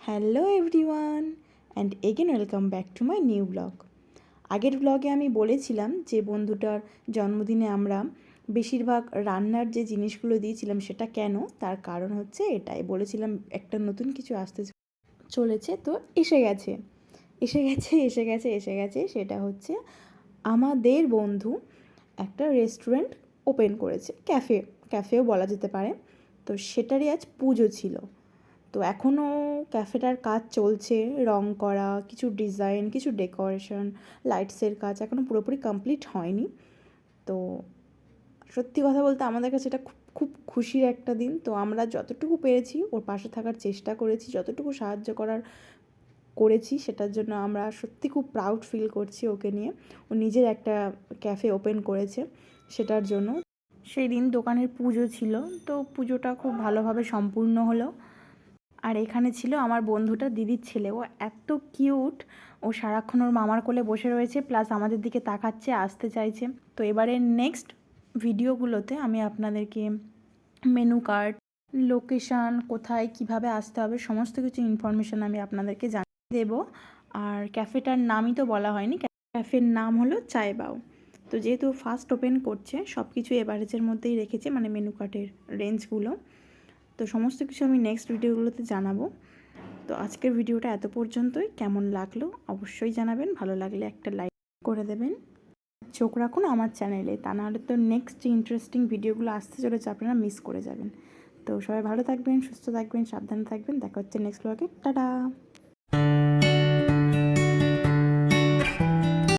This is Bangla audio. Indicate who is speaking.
Speaker 1: Hello everyone and again welcome back to my new blog. আগের ব্লগে আমি বলেছিলাম যে বন্ধুটার জন্মদিনে আমরা বেশিরভাগ রান্নার যে জিনিসগুলো দিয়েছিলাম সেটা কেন, তার কারণ হচ্ছে এটাই বলেছিলাম একটা নতুন কিছু আসতে চলেছে। তো এসে গেছে সেটা হচ্ছে আমাদের বন্ধু একটা রেস্টুরেন্ট ওপেন করেছে, ক্যাফেও বলা যেতে পারে। তো সেটারই আজ পুজো ছিল। তো এখনও ক্যাফেটার কাজ চলছে, রং করা, কিছু ডিজাইন, কিছু ডেকোরেশন, লাইটসের কাজ এখনও পুরোপুরি কমপ্লিট হয়নি। তো সত্যি কথা বলতে আমাদের কাছে এটা খুব খুব খুশির একটা দিন। তো আমরা যতটুকু পেরেছি ওর পাশে থাকার চেষ্টা করেছি, যতটুকু সাহায্য করেছি সেটার জন্য আমরা সত্যি খুব প্রাউড ফিল করছি ওকে নিয়ে। ও নিজের একটা ক্যাফে ওপেন করেছে সেটার জন্য। সেই দিন দোকানের পুজো ছিল, তো পুজোটা খুব ভালোভাবে সম্পূর্ণ হলো। আর এখানে ছিল আমার বন্ধুটা দিদির ছেলে, ও এত কিউট, ও সারাক্ষণ ওর মামার কোলে বসে রয়েছে, প্লাস আমাদের দিকে তাকাচ্ছে, আসতে চাইছে। তো এবারে নেক্সট ভিডিওগুলোতে আমি আপনাদেরকে মেনু কার্ড, লোকেশান, কোথায় কিভাবে আসতে হবে সমস্ত কিছু ইনফরমেশান আমি আপনাদেরকে জানিয়ে দেবো। আর ক্যাফেটার নামই তো বলা হয়নি, ক্যাফের নাম হলো চায়বাও। তো যেহেতু ফার্স্ট ওপেন করছে সব কিছু এভারেজের মধ্যেই রেখেছে, মানে মেনু কার্ডের রেঞ্জগুলো। তো সমস্ত কিছু আমি নেক্সট ভিডিওগুলোতে জানাবো। তো আজকের ভিডিওটা এত পর্যন্তই। কেমন লাগলো অবশ্যই জানাবেন, ভালো লাগলে একটা লাইক করে দেবেন। চোখ রাখুন আমার চ্যানেলে, তা নাহলে তো নেক্সট যে ইন্টারেস্টিং ভিডিওগুলো আসতে চলেছে আপনারা মিস করে যাবেন। তো সবাই ভালো থাকবেন, সুস্থ থাকবেন, সাবধানে থাকবেন। দেখা হচ্ছে নেক্সট ব্লগে। টাটা।